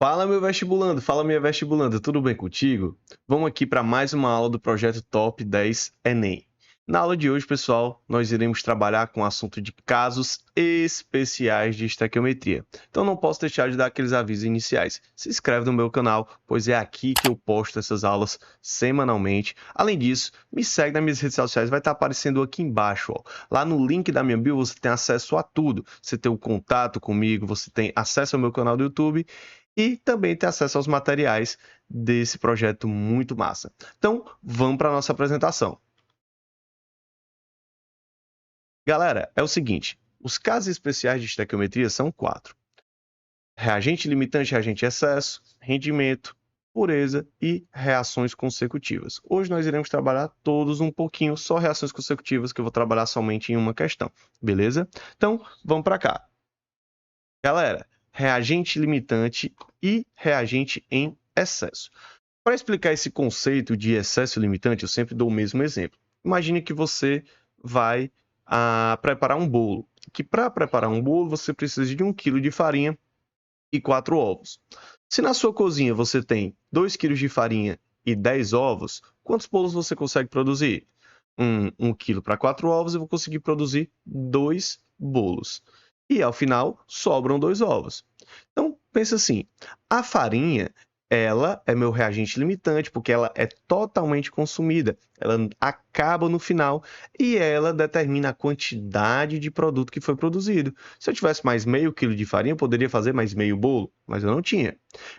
Fala, meu vestibulando, fala, minha vestibulanda, tudo bem contigo? Vamos aqui para mais uma aula do projeto Top 10 Enem. Na aula de hoje, pessoal, nós iremos trabalhar com o assunto de casos especiais de estequiometria. Então, não posso deixar de dar aqueles avisos iniciais. Se inscreve no meu canal, pois é aqui que eu posto essas aulas semanalmente. Além disso, me segue nas minhas redes sociais, vai estar aparecendo aqui embaixo. Ó. Lá no link da minha bio, você tem acesso a tudo. Você tem o contato comigo, você tem acesso ao meu canal do YouTube e também ter acesso aos materiais desse projeto muito massa. Então, vamos para a nossa apresentação. Galera, é o seguinte, os casos especiais de estequiometria são 4. Reagente limitante, reagente excesso, rendimento, pureza e reações consecutivas. Hoje nós iremos trabalhar todos um pouquinho, só reações consecutivas, que eu vou trabalhar somente em uma questão, beleza? Então, vamos para cá. Galera, reagente limitante e reagente em excesso. Para explicar esse conceito de excesso limitante, eu sempre dou o mesmo exemplo. Imagine que você vai preparar um bolo. Que para preparar um bolo você precisa de 1 kg de farinha e 4 ovos. Se na sua cozinha você tem 2 kg de farinha e 10 ovos, quantos bolos você consegue produzir? 1 kg para 4 ovos, eu vou conseguir produzir 2 bolos. E ao final sobram 2 ovos. Então, pensa assim, a farinha, ela é meu reagente limitante, porque ela é totalmente consumida, ela acaba no final e ela determina a quantidade de produto que foi produzido. Se eu tivesse mais meio quilo de farinha, eu poderia fazer mais meio bolo, mas eu não tinha.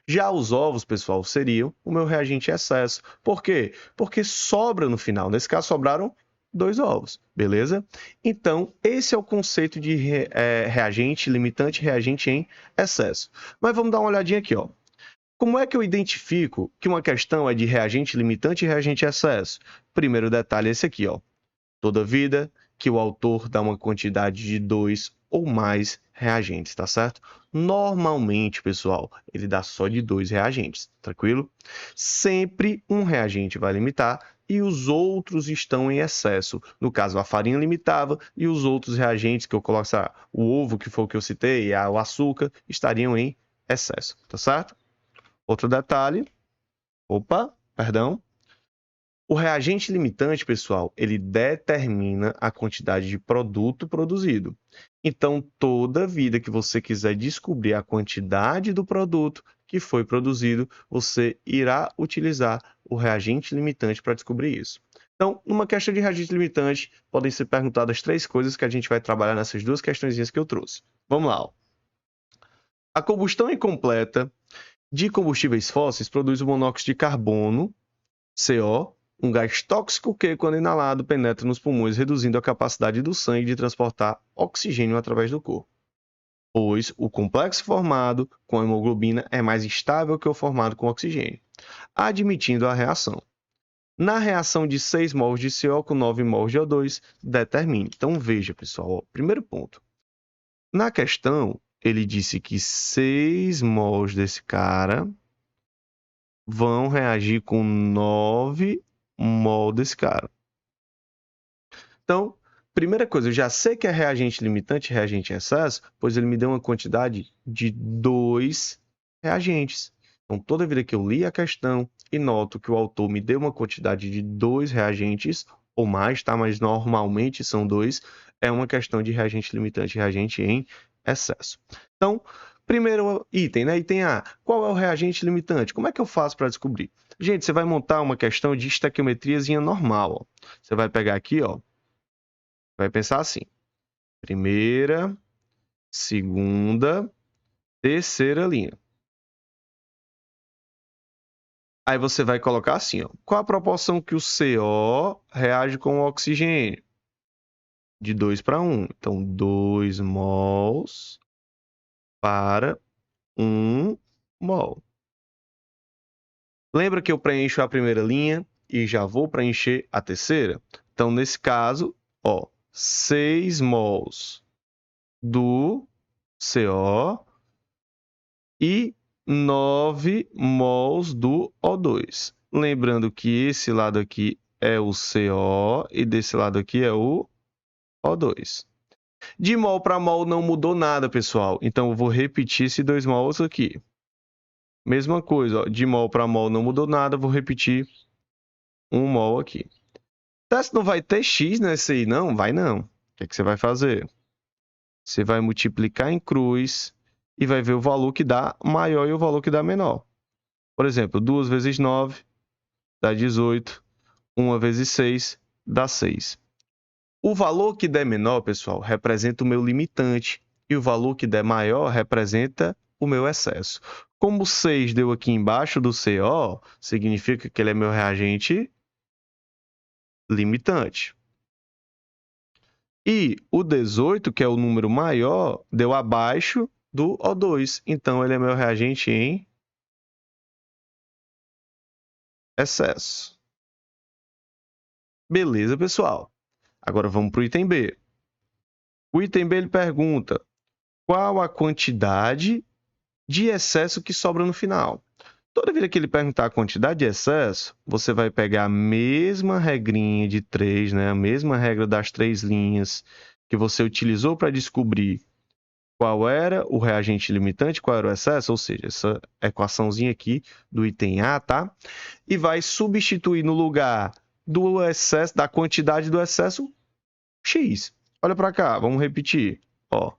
Já os ovos, pessoal, seriam o meu reagente excesso. Por quê? Porque sobra no final. Nesse caso, sobraram 2 ovos, beleza? Então, esse é o conceito de reagente limitante, reagente em excesso. Mas vamos dar uma olhadinha aqui, ó. Como é que eu identifico que uma questão é de reagente limitante e reagente excesso? Primeiro detalhe é esse aqui, ó. Toda vida que o autor dá uma quantidade de 2 ou mais reagentes, tá certo? Normalmente, pessoal, ele dá só de 2 reagentes, tranquilo? Sempre um reagente vai limitar e os outros estão em excesso. No caso, a farinha limitava e os outros reagentes que eu coloco, o ovo, que foi o que eu citei, e o açúcar, estariam em excesso, tá certo? Outro detalhe, perdão. O reagente limitante, pessoal, ele determina a quantidade de produto produzido. Então, toda vida que você quiser descobrir a quantidade do produto que foi produzido, você irá utilizar o reagente limitante para descobrir isso. Então, numa questão de reagente limitante, podem ser perguntadas 3 coisas que a gente vai trabalhar nessas 2 questõezinhas que eu trouxe. Vamos lá. Ó. A combustão incompleta de combustíveis fósseis produz o monóxido de carbono, CO, um gás tóxico que, quando inalado, penetra nos pulmões, reduzindo a capacidade do sangue de transportar oxigênio através do corpo. Pois o complexo formado com a hemoglobina é mais estável que o formado com oxigênio, admitindo a reação. Na reação de 6 mols de CO com 9 mols de O2, determine. Então, veja, pessoal, ó, primeiro ponto. Na questão, ele disse que 6 mols desse cara vão reagir com 9 mol desse cara. Então, primeira coisa, eu já sei que é reagente limitante e reagente em excesso, pois ele me deu uma quantidade de 2 reagentes. Então, toda vez que eu li a questão e noto que o autor me deu uma quantidade de 2 reagentes ou mais, tá? Mas normalmente são 2, é uma questão de reagente limitante e reagente em excesso. Então, primeiro item, né? Item A. Qual é o reagente limitante? Como é que eu faço para descobrir? Gente, você vai montar uma questão de estequiometriazinha normal. Ó. Você vai pegar aqui, ó. Vai pensar assim: primeira, segunda, terceira linha. Aí você vai colocar assim, ó, qual a proporção que o CO reage com o oxigênio? De 2 para 1. Então, 2 mols para 1 mol. Lembra que eu preencho a primeira linha e já vou preencher a terceira? Então, nesse caso, ó, 6 mols do CO e 9 mols do O2. Lembrando que esse lado aqui é o CO e desse lado aqui é o O2. De mol para mol não mudou nada, pessoal. Então, eu vou repetir esses 2 mols aqui. Mesma coisa, ó, de mol para mol não mudou nada, vou repetir 1 mol aqui. Se não vai ter X nesse aí, não? Vai não. O que é que você vai fazer? Você vai multiplicar em cruz e vai ver o valor que dá maior e o valor que dá menor. Por exemplo, 2 vezes 9 dá 18. 1 vezes 6 dá 6. O valor que der menor, pessoal, representa o meu limitante. E o valor que der maior representa o meu excesso. Como o 6 deu aqui embaixo do CO, significa que ele é meu reagente limitante. E o 18, que é o número maior, deu abaixo do O2. Então, ele é meu reagente em excesso. Beleza, pessoal? Agora vamos para o item B. O item B ele pergunta qual a quantidade de excesso que sobra no final. Toda vez que ele perguntar a quantidade de excesso, você vai pegar a mesma regrinha de 3, né? A mesma regra das 3 linhas que você utilizou para descobrir qual era o reagente limitante, qual era o excesso, ou seja, essa equaçãozinha aqui do item A, tá? E vai substituir no lugar do excesso, da quantidade do excesso, X. Olha para cá, vamos repetir. Ó,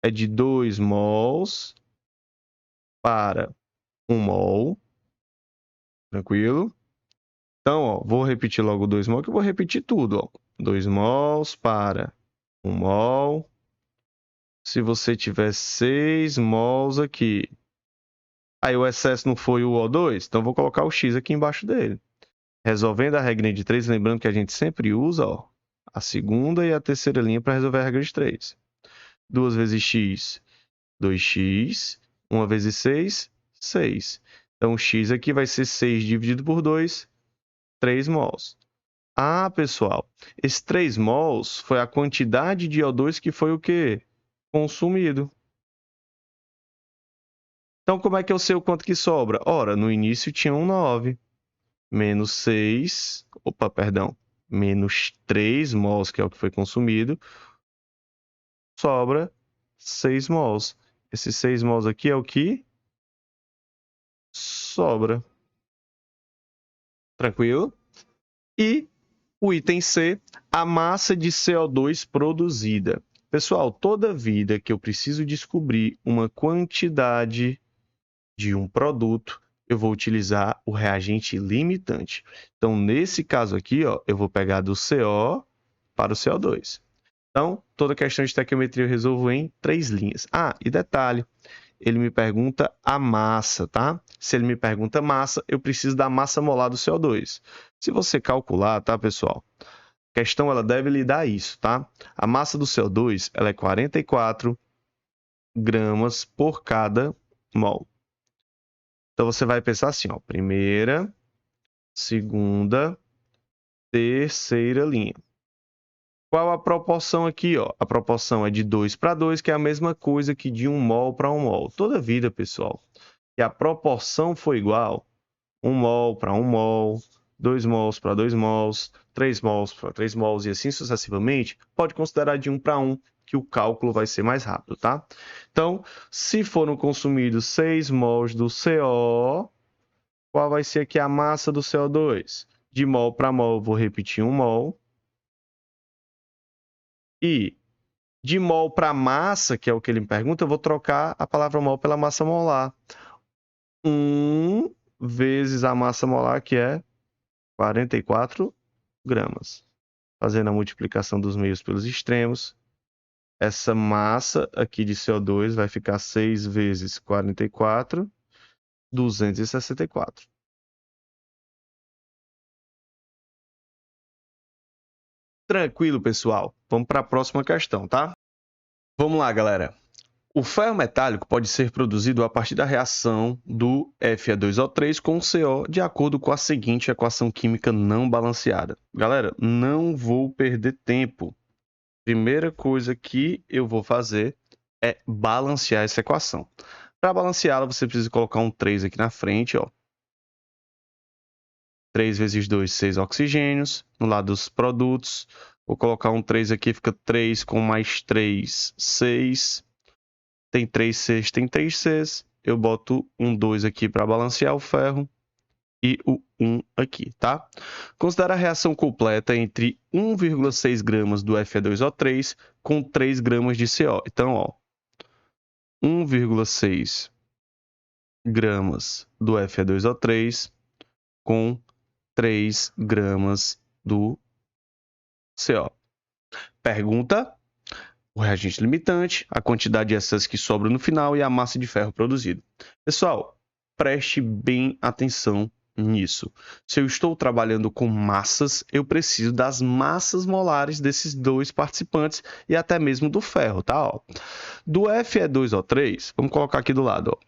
é de 2 mols para 1 mol. Tranquilo? Então, ó, vou repetir logo 2 mol, que eu vou repetir tudo. Ó. 2 mols para 1 mol. Se você tiver 6 mols aqui, aí o excesso não foi o O2, então vou colocar o X aqui embaixo dele. Resolvendo a regra de 3, lembrando que a gente sempre usa ó, a segunda e a terceira linha para resolver a regra de 3. 2 vezes X, 2x. 1 vezes 6, 6. Então, o X aqui vai ser 6 dividido por 2, 3 mols. Ah, pessoal, esse 3 mols foi a quantidade de O2 que foi o quê? Consumido. Então, como é que eu sei o quanto que sobra? Ora, no início tinha um 9. Menos 6... Opa, perdão. Menos 3 mols, que é o que foi consumido. Sobra 6 mols. Esses 6 mols aqui é o que sobra. Tranquilo? E o item C, a massa de CO2 produzida. Pessoal, toda vida que eu preciso descobrir uma quantidade de um produto, eu vou utilizar o reagente limitante. Então, nesse caso aqui, ó, eu vou pegar do CO para o CO2. Então, toda questão de estequiometria eu resolvo em 3 linhas. Ah, e detalhe, ele me pergunta a massa, tá? Se ele me pergunta massa, eu preciso da massa molar do CO2. Se você calcular, tá, pessoal? A questão ela deve lhe dar isso, tá? A massa do CO2 ela é 44 gramas por cada mol. Então, você vai pensar assim, ó, primeira, segunda, terceira linha. Qual a proporção aqui? Ó? A proporção é de 2 para 2, que é a mesma coisa que de 1 mol para 1 mol. Toda vida, pessoal, que a proporção for igual, 1 mol para 1 mol, 2 mols para 2 mols, 3 mols para 3 mols e assim sucessivamente, pode considerar de 1 para 1, que o cálculo vai ser mais rápido, tá? Então, se foram consumidos 6 mols do CO, qual vai ser aqui a massa do CO2? De mol para mol, vou repetir 1 mol. E de mol para massa, que é o que ele me pergunta, eu vou trocar a palavra mol pela massa molar. 1 vezes a massa molar, que é 44 gramas. Fazendo a multiplicação dos meios pelos extremos, essa massa aqui de CO2 vai ficar 6 vezes 44, 264. Tranquilo, pessoal. Vamos para a próxima questão, tá? Vamos lá, galera. O ferro metálico pode ser produzido a partir da reação do Fe2O3 com CO de acordo com a seguinte equação química não balanceada. Galera, não vou perder tempo. Primeira coisa que eu vou fazer é balancear essa equação. Para balanceá-la, você precisa colocar um 3 aqui na frente. Ó. 3 vezes 2, 6 oxigênios. No lado dos produtos, vou colocar um 3 aqui, fica 3 com mais 3, 6. Tem 3 Cs, tem 3 Cs. eu boto um 2 aqui para balancear o ferro e o 1 aqui, tá? Considera a reação completa entre 1,6 gramas do Fe2O3 com 3 gramas de CO. Então, ó, 1,6 gramas do Fe2O3 com 3 gramas do CO. Pergunta: o reagente limitante, a quantidade de excesso que sobra no final e a massa de ferro produzida. Pessoal, preste bem atenção nisso. Se eu estou trabalhando com massas, eu preciso das massas molares desses dois participantes e até mesmo do ferro, tá? Ó. Do Fe2O3, vamos colocar aqui do lado, ó.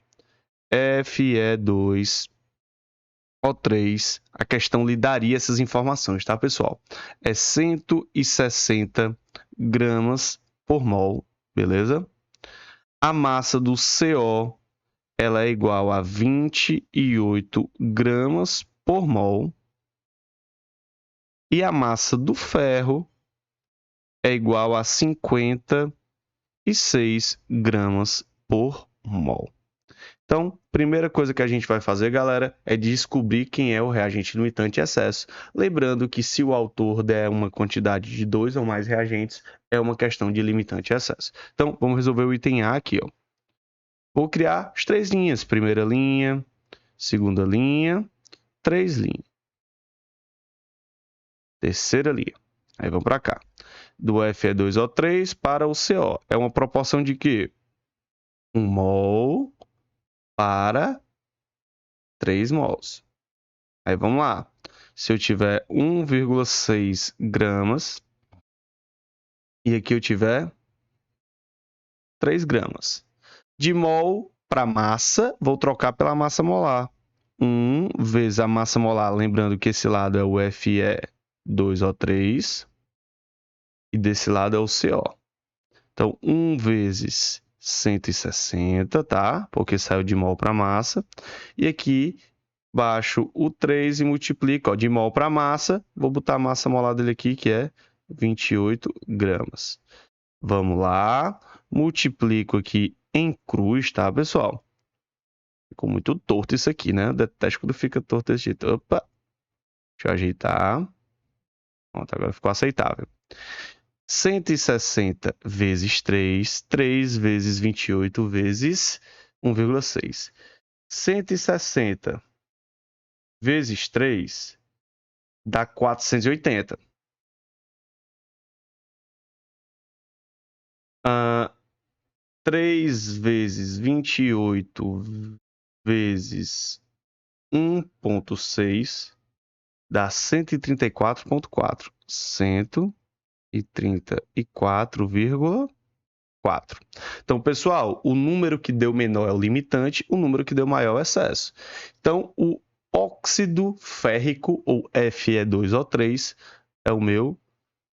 Fe2O3, a questão lhe daria essas informações, tá, pessoal? É 160 gramas por mol, beleza? A massa do CO, ela é igual a 28 gramas por mol. E a massa do ferro é igual a 56 gramas por mol. Então, primeira coisa que a gente vai fazer, galera, é descobrir quem é o reagente limitante excesso. Lembrando que se o autor der uma quantidade de 2 ou mais reagentes, é uma questão de limitante excesso. Então, vamos resolver o item A aqui, ó. Vou criar as 3 linhas. Primeira linha, segunda linha, 3 linhas. Terceira linha. Aí vamos para cá. Do Fe2O3 para o CO. É uma proporção de quê? 1 mol para 3 mols. Aí vamos lá. Se eu tiver 1,6 gramas e aqui eu tiver 3 gramas. De mol para massa, vou trocar pela massa molar. 1 vezes a massa molar, lembrando que esse lado é o Fe2O3 e desse lado é o CO. Então, 1 vezes 160, tá? Porque saiu de mol para massa. E aqui, baixo o 3 e multiplico, ó, de mol para massa. Vou botar a massa molar dele aqui, que é 28 gramas. Vamos lá. Multiplico aqui em cruz, tá, pessoal? Ficou muito torto isso aqui, né? Eu detesto quando fica torto desse jeito. Opa! Deixa eu ajeitar. Pronto, agora ficou aceitável. 160 vezes 3, 3 vezes 28 vezes 1,6. 160 vezes 3 dá 480. 3 vezes 28 vezes 1,6 dá 134,4. 134,4. Então, pessoal, o número que deu menor é o limitante, o número que deu maior é o excesso. Então, o óxido férrico, ou Fe2O3, é o meu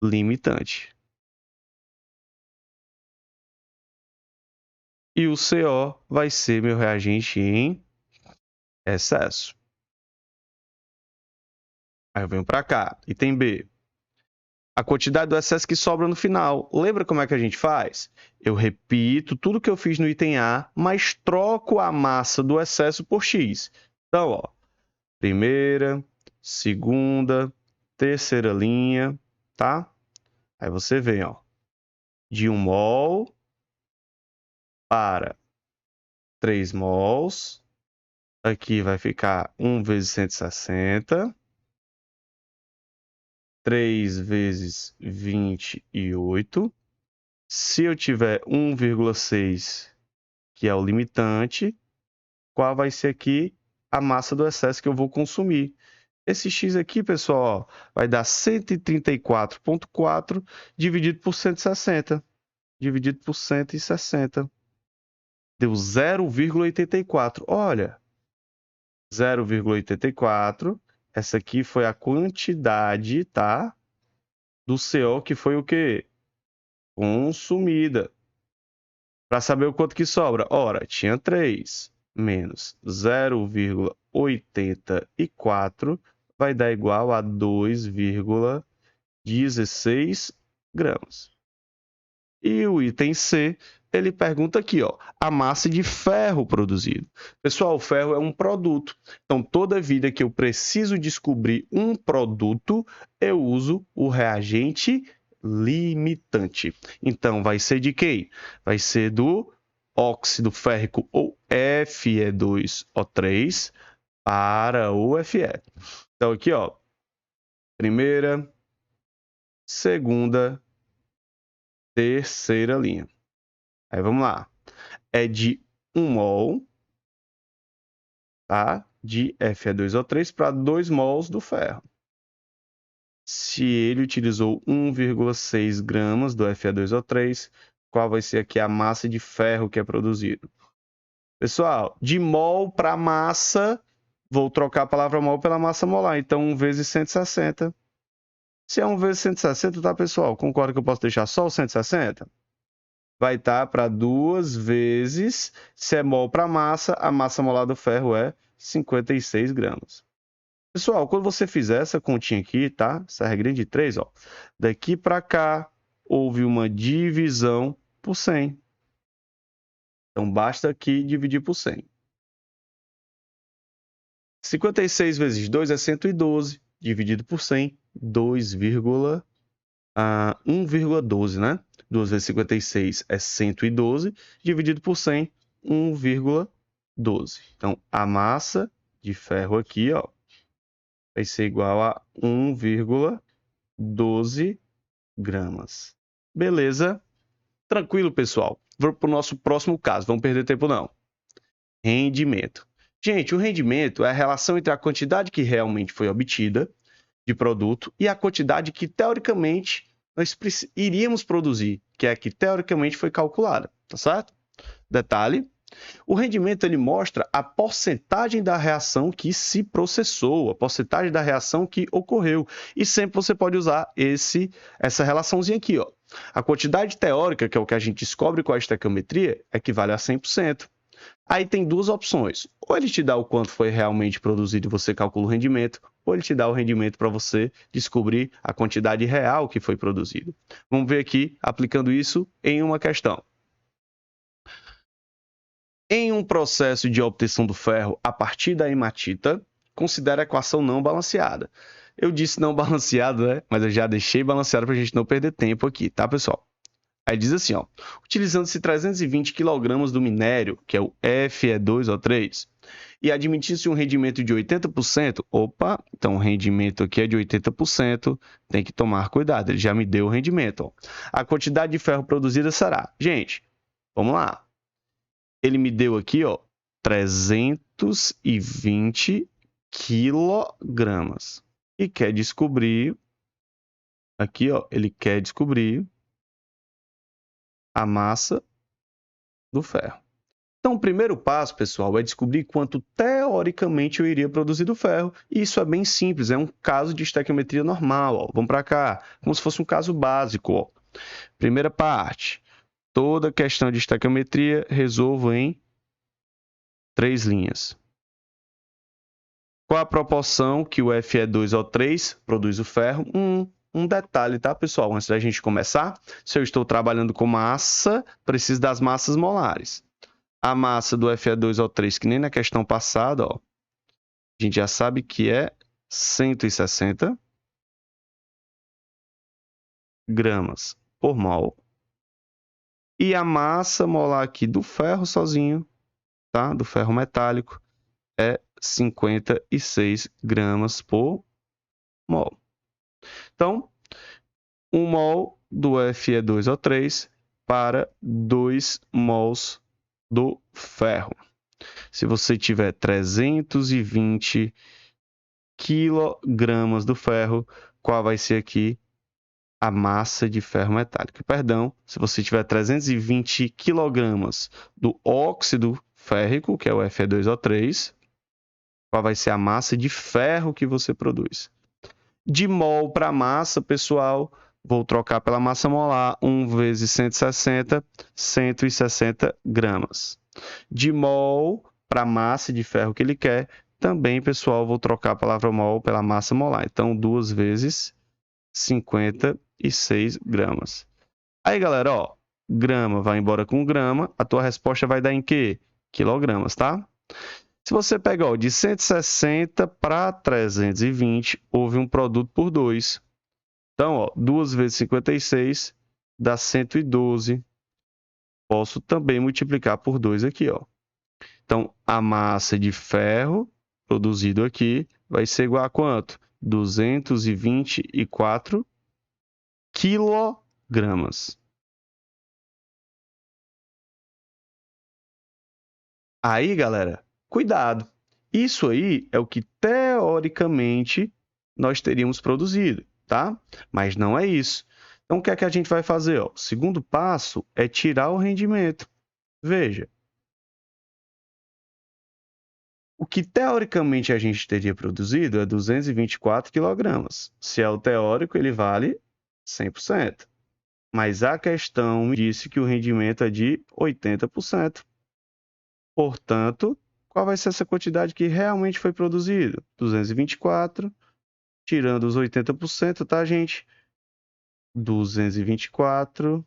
limitante. E o CO vai ser meu reagente em excesso. Aí eu venho para cá. Item B. A quantidade do excesso que sobra no final. Lembra como é que a gente faz? Eu repito tudo que eu fiz no item A, mas troco a massa do excesso por X. Então, ó, primeira, segunda, terceira linha, tá? Aí você vem, ó, de 1 mol para 3 mols. Aqui vai ficar 1 vezes 160. 3 vezes 28. Se eu tiver 1,6, que é o limitante, qual vai ser aqui a massa do excesso que eu vou consumir? Esse X aqui, pessoal, ó, vai dar 134,4 dividido por 160. Dividido por 160. Deu 0,84. Olha, 0,84. Essa aqui foi a quantidade, tá? Do CO que foi o quê? Consumida. Para saber o quanto que sobra. Ora, tinha 3 menos 0,84 vai dar igual a 2,16 gramas. E o item C, ele pergunta aqui, ó, a massa de ferro produzido. Pessoal, o ferro é um produto. Então, toda vida que eu preciso descobrir um produto, eu uso o reagente limitante. Então, vai ser de quem? Vai ser do óxido férrico ou Fe2O3 para o Fe. Então, aqui, ó, primeira, segunda, terceira linha. Aí, vamos lá. É de 1 mol, tá? De Fe2O3 para 2 mols do ferro. Se ele utilizou 1,6 gramas do Fe2O3, qual vai ser aqui a massa de ferro que é produzido? Pessoal, de mol para massa, vou trocar a palavra mol pela massa molar. Então, 1 vezes 160. Se é 1 vezes 160, tá, pessoal? Concorda que eu posso deixar só o 160? Vai estar para 2 vezes, se é mol para massa, a massa molar do ferro é 56 gramas. Pessoal, quando você fizer essa continha aqui, tá? Essa regrinha de 3, ó. Daqui para cá, houve uma divisão por 100. Então, basta aqui dividir por 100. 56 vezes 2 é 112, dividido por 100, 1,12, né? 2 vezes 56 é 112, dividido por 100, 1,12. Então, a massa de ferro aqui, ó, vai ser igual a 1,12 gramas. Beleza? Tranquilo, pessoal. Vamos para o nosso próximo caso. Vamos perder tempo, não. Rendimento. Gente, o rendimento é a relação entre a quantidade que realmente foi obtida de produto e a quantidade que, teoricamente, nós iríamos produzir, que é a que, teoricamente, foi calculada. Tá certo? Detalhe. O rendimento ele mostra a porcentagem da reação que se processou, a porcentagem da reação que ocorreu. E sempre você pode usar essa relaçãozinha aqui, ó. A quantidade teórica, que é o que a gente descobre com a estequiometria, equivale a 100%. Aí tem duas opções. Ou ele te dá o quanto foi realmente produzido e você calcula o rendimento, ou ele te dá o rendimento para você descobrir a quantidade real que foi produzido. Vamos ver aqui, aplicando isso em uma questão. Em um processo de obtenção do ferro a partir da hematita, considere a equação não balanceada. Eu disse não balanceada, né? Mas eu já deixei balanceado para a gente não perder tempo aqui, tá, pessoal? Aí diz assim, ó, utilizando-se 320 kg do minério, que é o Fe2O3, e admitisse um rendimento de 80%, opa, então o rendimento aqui é de 80%, tem que tomar cuidado, ele já me deu o rendimento. Ó. A quantidade de ferro produzida será, gente, vamos lá, ele me deu aqui, ó, 320 quilogramas, e quer descobrir, aqui, ó, ele quer descobrir a massa do ferro. Então, o primeiro passo, pessoal, é descobrir quanto teoricamente eu iria produzir do ferro. E isso é bem simples, é um caso de estequiometria normal. Ó. Vamos para cá, como se fosse um caso básico. Ó. Primeira parte, toda questão de estequiometria resolvo em 3 linhas. Qual a proporção que o Fe2O3 produz o ferro? Um detalhe, tá, pessoal? Antes da gente começar, se eu estou trabalhando com massa, preciso das massas molares. A massa do Fe2O3, que nem na questão passada, ó, a gente já sabe que é 160 gramas por mol. E a massa molar aqui do ferro sozinho, tá? Do ferro metálico, é 56 gramas por mol. Então, 1 mol do Fe2O3 para 2 mols do ferro. Se você tiver 320 quilogramas do ferro, qual vai ser aqui a massa de ferro metálico? Perdão, se você tiver 320 quilogramas do óxido férrico, que é o Fe2O3, qual vai ser a massa de ferro que você produz? De mol para massa, pessoal, vou trocar pela massa molar, 1 vezes 160, 160 gramas. De mol para massa de ferro que ele quer, também, pessoal, vou trocar a palavra mol pela massa molar. Então, 2 vezes 56 gramas. Aí, galera, ó, grama vai embora com grama, a tua resposta vai dar em quê? Quilogramas, tá? Se você pegar ó, de 160 para 320, houve um produto por 2. Então, ó, 2 vezes 56 dá 112. Posso também multiplicar por 2 aqui. Ó. Então, a massa de ferro produzido aqui vai ser igual a quanto? 224 quilogramas. Aí, galera, cuidado. Isso aí é o que teoricamente nós teríamos produzido, tá? Mas não é isso. Então, o que é que a gente vai fazer? Ó? O segundo passo é tirar o rendimento. Veja, o que teoricamente a gente teria produzido é 224 quilogramas. Se é o teórico, ele vale 100%. Mas a questão me disse que o rendimento é de 80%. Portanto, qual vai ser essa quantidade que realmente foi produzida? 224, tirando os 80%, tá, gente? 224,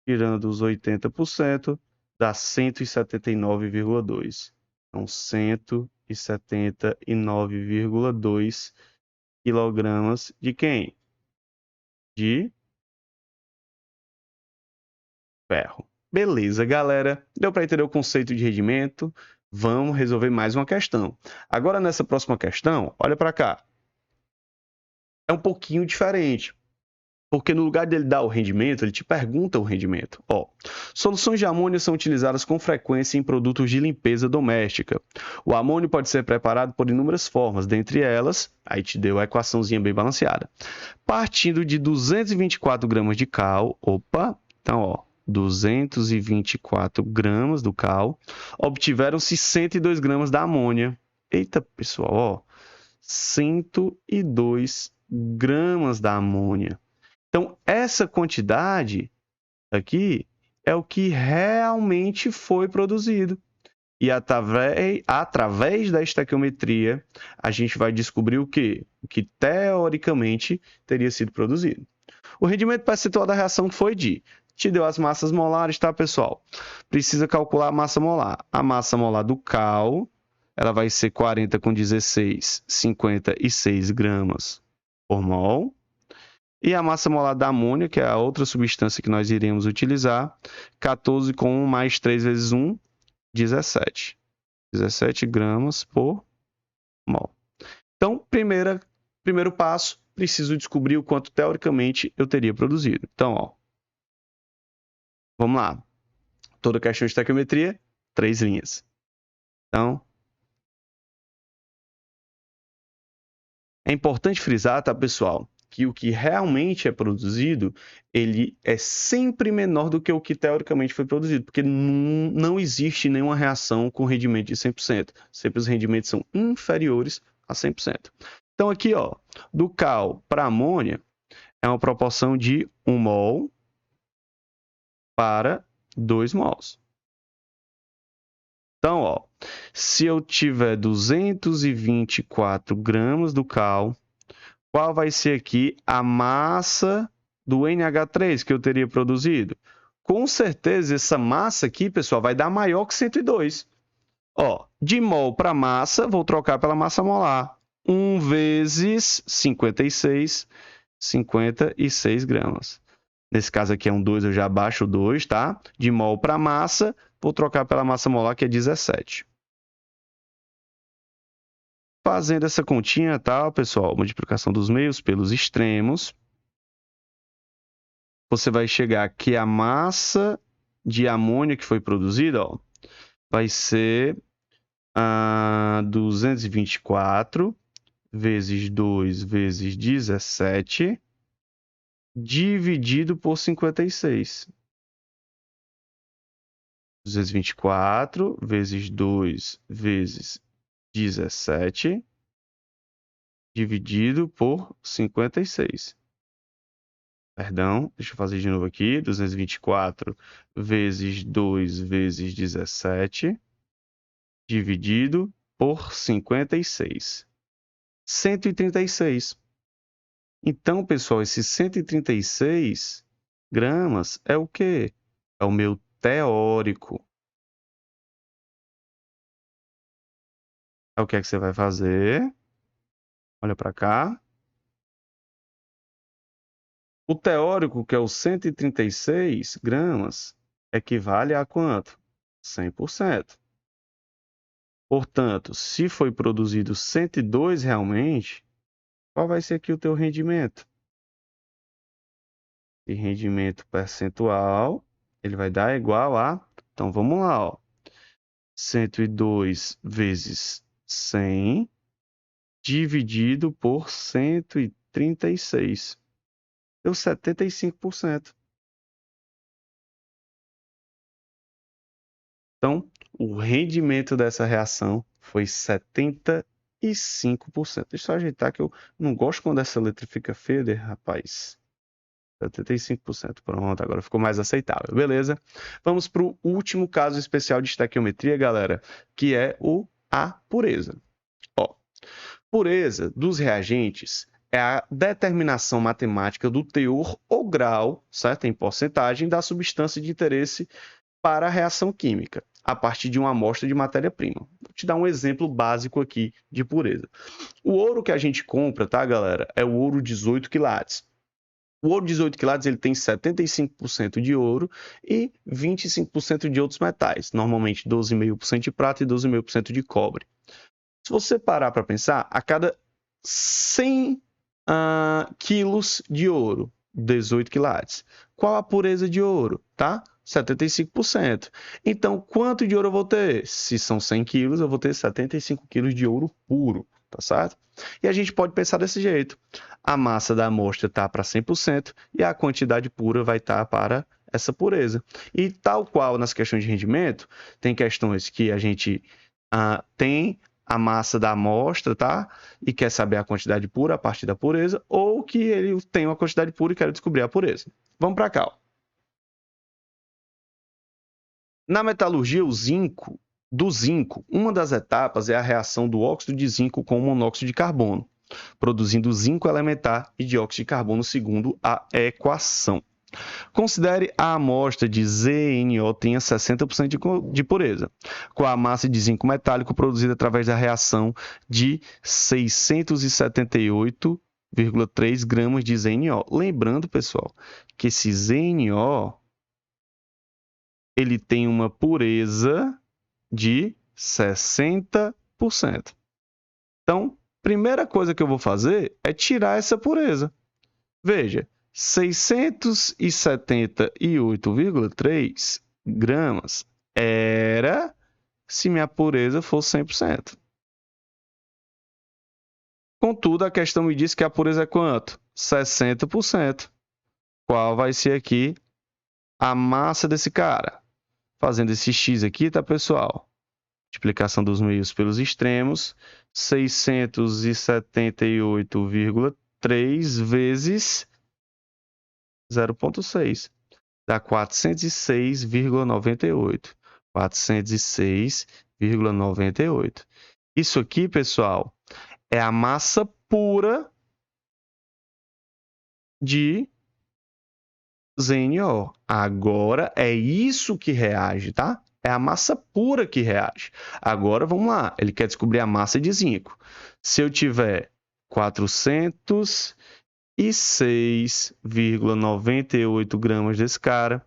tirando os 80%, dá 179,2. Então, 179,2 quilogramas de quem? De ferro. Beleza, galera. Deu para entender o conceito de rendimento? Vamos resolver mais uma questão. Agora, nessa próxima questão, olha para cá. É um pouquinho diferente. Porque no lugar dele dar o rendimento, ele te pergunta o rendimento. Ó, soluções de amônio são utilizadas com frequência em produtos de limpeza doméstica. O amônio pode ser preparado por inúmeras formas, dentre elas, aí te deu a equaçãozinha bem balanceada. Partindo de 224 gramas de cal, então, ó, 224 gramas do cal, obtiveram-se 102 gramas da amônia. Eita, pessoal, ó, 102 gramas da amônia. Então, essa quantidade aqui é o que realmente foi produzido. E através da estequiometria, a gente vai descobrir o quê? O que teoricamente teria sido produzido. O rendimento percentual da reação foi de... Te deu as massas molares, tá, pessoal? Precisa calcular a massa molar. A massa molar do cal, ela vai ser 40 com 16, 56 gramas por mol. E a massa molar da amônia, que é a outra substância que nós iremos utilizar, 14 com 1 mais 3 vezes 1, 17. 17 gramas por mol. Então, primeiro passo, preciso descobrir o quanto teoricamente eu teria produzido. Então, ó, vamos lá. Toda questão de estequiometria, 3 linhas. Então, é importante frisar, tá, pessoal, que o que realmente é produzido, ele é sempre menor do que o que teoricamente foi produzido, porque não existe nenhuma reação com rendimento de 100%. Sempre os rendimentos são inferiores a 100%. Então, aqui, ó, do cal para amônia, é uma proporção de 1 mol para 2 mols. Então, ó, se eu tiver 224 gramas do cal, qual vai ser aqui a massa do NH3 que eu teria produzido? Com certeza, essa massa aqui, pessoal, vai dar maior que 102. Ó, de mol para massa, vou trocar pela massa molar. 1 vezes 56, 56 gramas. Nesse caso aqui é um 2, eu já baixo o 2, tá? De mol para massa, vou trocar pela massa molar, que é 17. Fazendo essa continha, tá, pessoal? Multiplicação dos meios pelos extremos. Você vai chegar que a massa de amônia que foi produzida, ó, vai ser 224 vezes 2 vezes 17 dividido por 56. 224 vezes 2 vezes 17 dividido por 56. Perdão, deixa eu fazer de novo aqui. 224 vezes 2 vezes 17 dividido por 56. 136. Então, pessoal, esses 136 gramas é o quê? É o meu teórico. É o que é que você vai fazer? Olha para cá. O teórico, que é o 136 gramas, equivale a quanto? 100%. Portanto, se foi produzido 102 realmente, qual vai ser aqui o teu rendimento? E rendimento percentual, ele vai dar igual a... Então, vamos lá, ó. 102 vezes 100 dividido por 136. Deu 75%. Então, o rendimento dessa reação foi 75%. Deixa eu só ajeitar que eu não gosto quando essa letra fica feia, rapaz. 75%. Pronto, agora ficou mais aceitável. Beleza? Vamos para o último caso especial de estequiometria, galera, que é a pureza. Ó, pureza dos reagentes é a determinação matemática do teor ou grau, certo? Em porcentagem, da substância de interesse para a reação química, a partir de uma amostra de matéria-prima. Vou te dar um exemplo básico aqui de pureza. O ouro que a gente compra, tá, galera, é o ouro 18 quilates. O ouro 18 quilates ele tem 75% de ouro e 25% de outros metais, normalmente 12,5% de prata e 12,5% de cobre. Se você parar para pensar, a cada 100 quilos de ouro, 18 quilates, qual a pureza de ouro? Tá? 75%. Então, quanto de ouro eu vou ter? Se são 100 quilos, eu vou ter 75 quilos de ouro puro, tá certo? E a gente pode pensar desse jeito. A massa da amostra está para 100% e a quantidade pura vai estar para essa pureza. E tal qual nas questões de rendimento, tem questões que a gente tem a massa da amostra, tá? E quer saber a quantidade pura a partir da pureza, ou que ele tem uma quantidade pura e quer descobrir a pureza. Vamos para cá, ó. Na metalurgia, do zinco, uma das etapas é a reação do óxido de zinco com o monóxido de carbono, produzindo zinco elementar e dióxido de carbono segundo a equação. Considere a amostra de ZNO tenha 60% de pureza, com a massa de zinco metálico produzida através da reação de 678,3 gramas de ZNO. Lembrando, pessoal, que esse ZNO ele tem uma pureza de 60%. Então, primeira coisa que eu vou fazer é tirar essa pureza. Veja, 678,3 gramas era se minha pureza fosse 100%. Contudo, a questão me diz que a pureza é quanto? 60%. Qual vai ser aqui a massa desse cara? Fazendo esse X aqui, tá, pessoal? Multiplicação dos meios pelos extremos. 678,3 vezes 0,6. Dá 406,98. 406,98. Isso aqui, pessoal, é a massa pura de ZNO. Agora é isso que reage, tá? É a massa pura que reage. Agora vamos lá, ele quer descobrir a massa de zinco. Se eu tiver 406,98 gramas desse cara,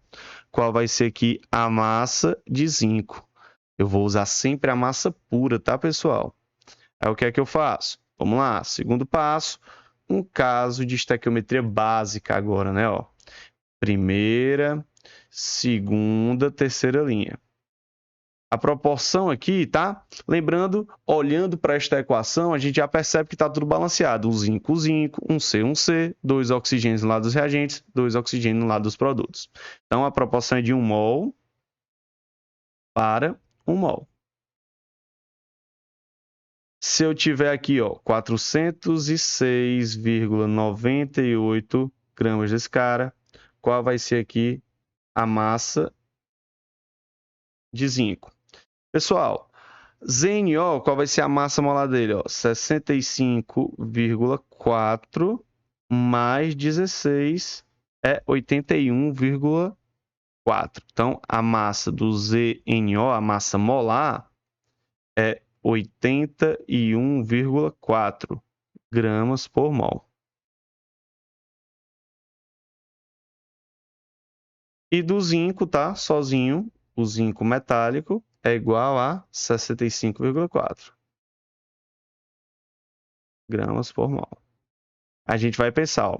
qual vai ser aqui a massa de zinco? Eu vou usar sempre a massa pura, tá, pessoal? Aí o que é que eu faço? Vamos lá, segundo passo, um caso de estequiometria básica agora, né? Ó. Primeira, segunda, terceira linha. A proporção aqui, tá? Lembrando, olhando para esta equação, a gente já percebe que está tudo balanceado. Um zinco, um C, 2 oxigênios no lado dos reagentes, 2 oxigênios no lado dos produtos. Então, a proporção é de 1 mol para 1 mol. Se eu tiver aqui, ó, 406,98 gramas desse cara, qual vai ser aqui a massa de zinco? Pessoal, ZNO, qual vai ser a massa molar dele? 65,4 mais 16 é 81,2. 4. Então, a massa do ZNO, a massa molar, é 81,4 gramas por mol. E do zinco, tá? Sozinho, o zinco metálico é igual a 65,4 gramas por mol. A gente vai pensar, ó,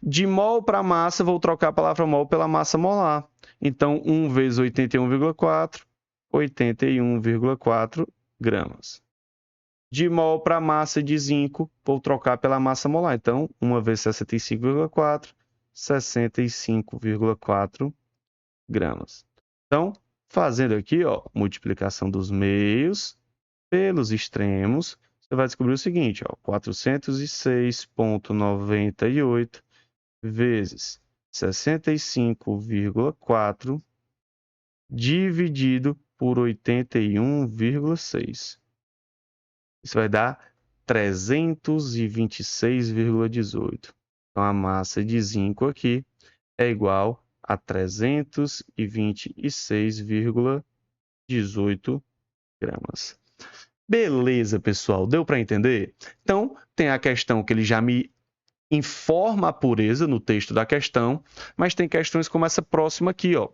de mol para massa, vou trocar a palavra mol pela massa molar. Então, 1 vezes 81,4, 81,4 gramas. De mol para massa de zinco, vou trocar pela massa molar. Então, 1 vezes 65,4, 65,4 gramas. Então, fazendo aqui, ó, multiplicação dos meios pelos extremos, você vai descobrir o seguinte, ó, 406,98 vezes 65,4 dividido por 81,6. Isso vai dar 326,18. Então, a massa de zinco aqui é igual a 326,18 gramas. Beleza, pessoal? Deu para entender? Então, tem a questão que ele já me informa a pureza no texto da questão, mas tem questões como essa próxima aqui, ó,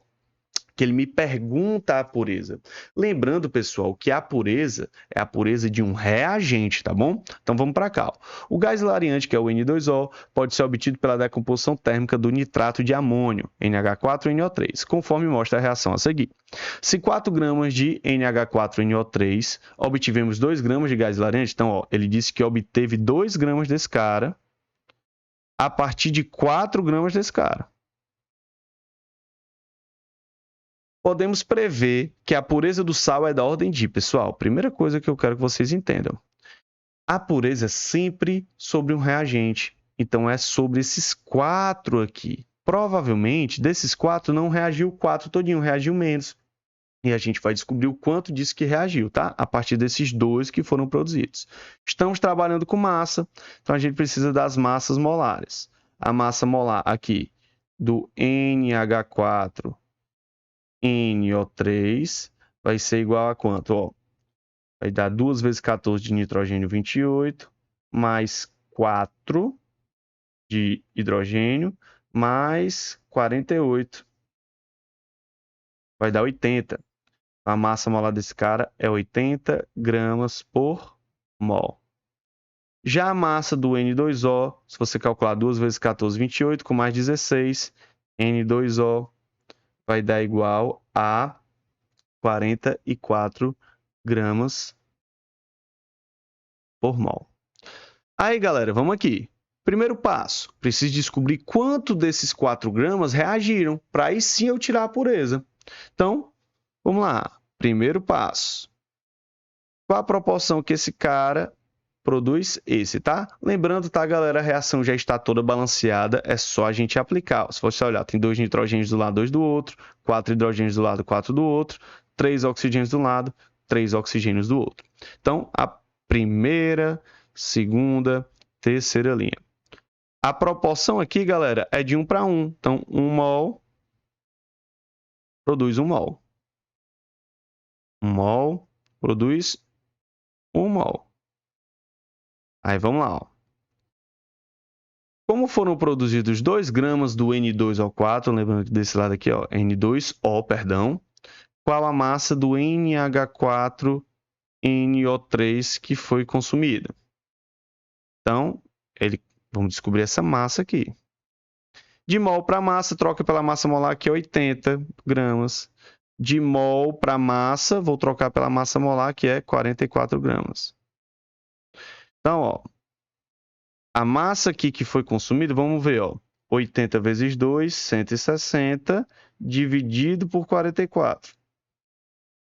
que ele me pergunta a pureza. Lembrando, pessoal, que a pureza é a pureza de um reagente, tá bom? Então vamos para cá. Ó. O gás hilariante, que é o N2O, pode ser obtido pela decomposição térmica do nitrato de amônio, NH4NO3, conforme mostra a reação a seguir. Se 4 gramas de NH4NO3 obtivemos 2 gramas de gás hilariante, então ó, ele disse que obteve 2 gramas desse cara a partir de 4 gramas desse cara. Podemos prever que a pureza do sal é da ordem de, pessoal, primeira coisa que eu quero que vocês entendam. A pureza é sempre sobre um reagente, então é sobre esses 4 aqui. Provavelmente, desses 4, não reagiu 4 todinho, reagiu menos. E a gente vai descobrir o quanto disso que reagiu, tá? A partir desses 2 que foram produzidos. Estamos trabalhando com massa, então a gente precisa das massas molares. A massa molar aqui do NH4 NO3 vai ser igual a quanto? Ó, vai dar 2 vezes 14 de nitrogênio, 28, mais 4 de hidrogênio, mais 48. Vai dar 80. A massa molar desse cara é 80 gramas por mol. Já a massa do N2O, se você calcular 2 vezes 14, 28, com mais 16, N2O vai dar igual a 44 gramas por mol. Aí, galera, vamos aqui. Primeiro passo, preciso descobrir quanto desses 4 gramas reagiram, para aí sim eu tirar a pureza. Então, vamos lá. Primeiro passo. Qual a proporção que esse cara produz? Esse, tá? Lembrando, tá, galera, a reação já está toda balanceada, é só a gente aplicar. Se você olhar, tem 2 nitrogênios do lado, 2 do outro, 4 hidrogênios do lado, 4 do outro, 3 oxigênios do lado, 3 oxigênios do outro. Então, a primeira, segunda, terceira linha. A proporção aqui, galera, é de 1 para 1. Então, 1 mol produz 1 mol. 1 mol produz 1 mol. Aí, vamos lá. Ó. Como foram produzidos 2 gramas do N2O4, lembrando desse lado aqui, ó, N2O, perdão, qual a massa do NH4NO3 que foi consumida? Então, vamos descobrir essa massa aqui. De mol para massa, troca pela massa molar, que é 80 gramas. De mol para massa, vou trocar pela massa molar, que é 44 gramas. Então, ó, a massa aqui que foi consumida, vamos ver, ó, 80 vezes 2, 160, dividido por 44.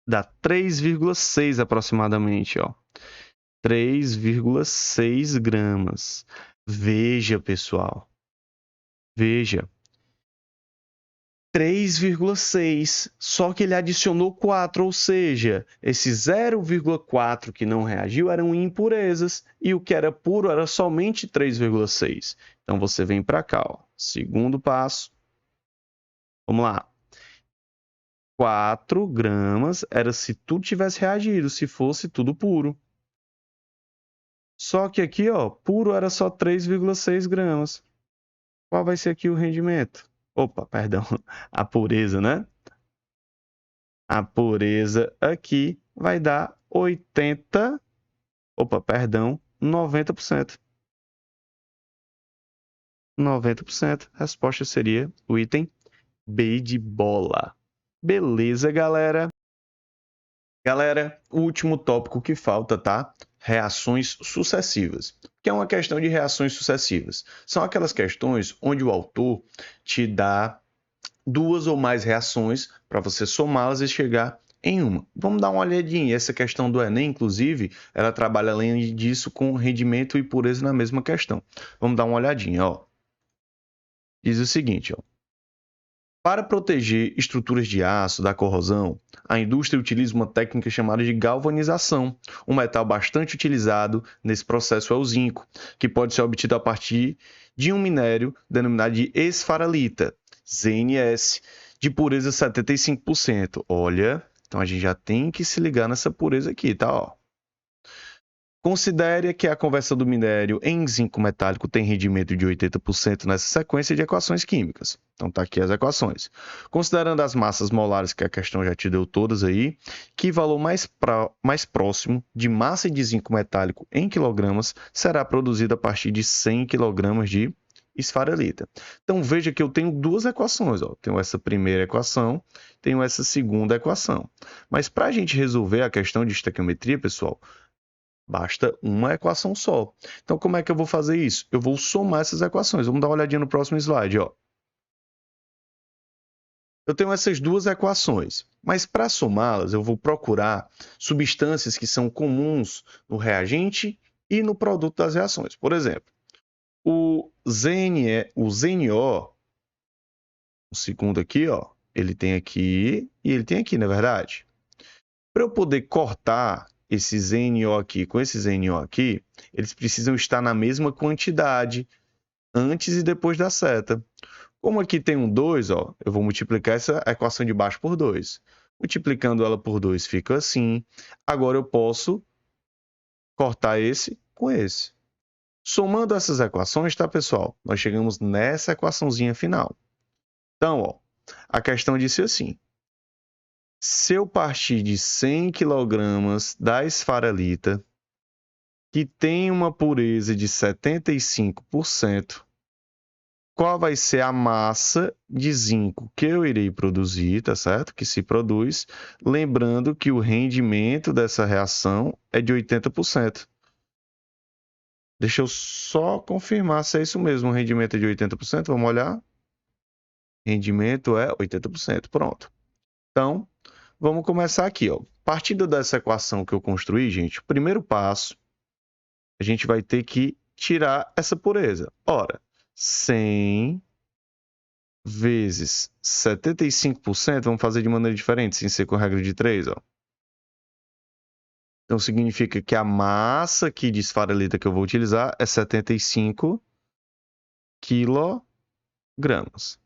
Dá 3,6 aproximadamente, ó. 3,6 gramas. Veja, pessoal. Veja. 3,6, só que ele adicionou 4, ou seja, esse 0,4 que não reagiu eram impurezas, e o que era puro era somente 3,6. Então, você vem para cá, ó. Segundo passo. Vamos lá. 4 gramas era se tudo tivesse reagido, se fosse tudo puro. Só que aqui, ó, puro era só 3,6 gramas. Qual vai ser aqui o rendimento? Opa, perdão, a pureza, né? A pureza aqui vai dar 90%. 90%. A resposta seria o item B de bola. Beleza, galera? Galera, o último tópico que falta, tá? Reações sucessivas. O que é uma questão de reações sucessivas? São aquelas questões onde o autor te dá duas ou mais reações para você somá-las e chegar em uma. Vamos dar uma olhadinha. Essa questão do Enem, inclusive, ela trabalha além disso com rendimento e pureza na mesma questão. Vamos dar uma olhadinha, ó. Diz o seguinte, ó. Para proteger estruturas de aço da corrosão, a indústria utiliza uma técnica chamada de galvanização. Um metal bastante utilizado nesse processo é o zinco, que pode ser obtido a partir de um minério denominado de esfarelita, ZNS, de pureza 75%. Olha, então a gente já tem que se ligar nessa pureza aqui, tá? Ó. Considere que a conversão do minério em zinco metálico tem rendimento de 80% nessa sequência de equações químicas. Então tá aqui as equações. Considerando as massas molares, que a questão já te deu todas aí, que valor mais próximo de massa de zinco metálico em quilogramas será produzido a partir de 100 quilogramas de esfarelita. Então veja que eu tenho duas equações. Ó. Tenho essa primeira equação, tenho essa segunda equação. Mas para a gente resolver a questão de estequiometria, pessoal, basta uma equação só. Então, como é que eu vou fazer isso? Eu vou somar essas equações. Vamos dar uma olhadinha no próximo slide. Ó. Eu tenho essas duas equações, mas para somá-las, eu vou procurar substâncias que são comuns no reagente e no produto das reações. Por exemplo, o ZNO, o segundo aqui, ó, ele tem aqui e ele tem aqui, não é verdade? Para eu poder cortar esse ZNO aqui com esse ZNO aqui, eles precisam estar na mesma quantidade antes e depois da seta. Como aqui tem um 2, ó, eu vou multiplicar essa equação de baixo por 2. Multiplicando ela por 2 fica assim. Agora eu posso cortar esse com esse. Somando essas equações, tá, pessoal? Nós chegamos nessa equaçãozinha final. Então, ó, a questão disse assim. Se eu partir de 100 kg da esfarelita, que tem uma pureza de 75%, qual vai ser a massa de zinco que eu irei produzir, tá certo? Que se produz, lembrando que o rendimento dessa reação é de 80%. Deixa eu só confirmar se é isso mesmo, o rendimento é de 80%, vamos olhar. Rendimento é 80%, pronto. Então, vamos começar aqui, ó. Partindo dessa equação que eu construí, gente, o primeiro passo, a gente vai ter que tirar essa pureza. Ora, 100 vezes 75%, vamos fazer de maneira diferente, sem ser com regra de 3, ó. Então, significa que a massa aqui de esfarelita que eu vou utilizar é 75 quilogramas.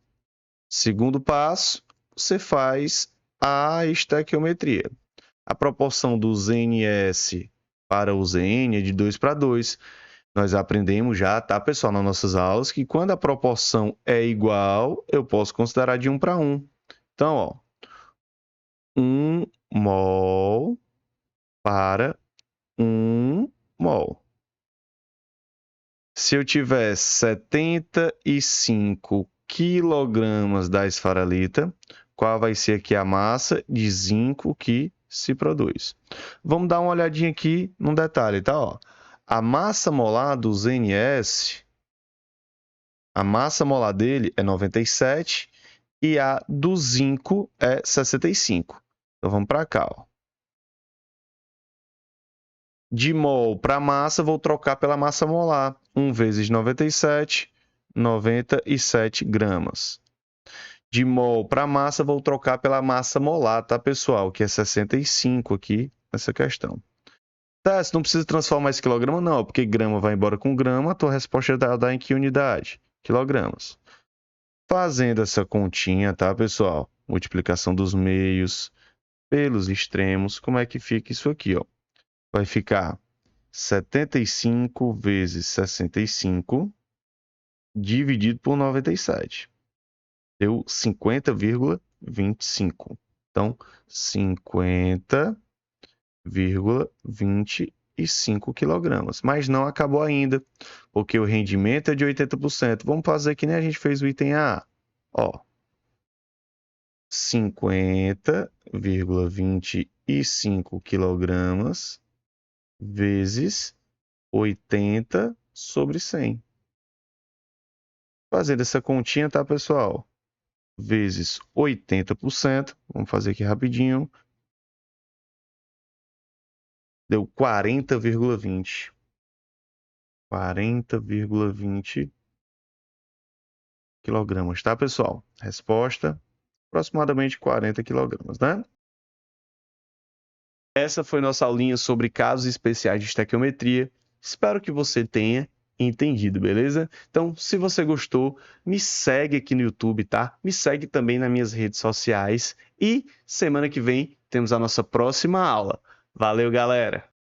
Segundo passo, você faz a estequiometria. A proporção do ZNS para o ZN é de 2 para 2. Nós aprendemos já, tá, pessoal, nas nossas aulas, que quando a proporção é igual, eu posso considerar de 1 para 1. Então, ó, 1 mol para 1 mol. Se eu tiver 75 quilogramas da esfarelita, qual vai ser aqui a massa de zinco que se produz? Vamos dar uma olhadinha aqui num detalhe, tá? Ó, a massa molar do ZNS, a massa molar dele é 97 e a do zinco é 65. Então vamos para cá, ó. De mol para massa, vou trocar pela massa molar. 1 vezes 97, 97 gramas. De mol para massa, vou trocar pela massa molar, tá, pessoal? Que é 65 aqui nessa questão. Tá, você não precisa transformar esse quilograma, não, porque grama vai embora com grama, a tua resposta dá em que unidade? Quilogramas. Fazendo essa continha, tá, pessoal? multiplicação dos meios pelos extremos, como é que fica isso aqui, ó? Vai ficar 75 vezes 65 dividido por 97. Deu 50,25. Então, 50,25 quilogramas. Mas não acabou ainda, porque o rendimento é de 80%. Vamos fazer que nem a gente fez o item A. Ó, 50,25 quilogramas vezes 80 sobre 100. Fazendo essa continha, tá, pessoal? Vezes 80%. Vamos fazer aqui rapidinho. Deu 40,20. 40,20 quilogramas, tá, pessoal? Resposta, aproximadamente 40 quilogramas, né? Essa foi nossa aulinha sobre casos especiais de estequiometria. Espero que você tenha entendido, beleza? Então, se você gostou, me segue aqui no YouTube, tá? Me segue também nas minhas redes sociais. E semana que vem temos a nossa próxima aula. Valeu, galera!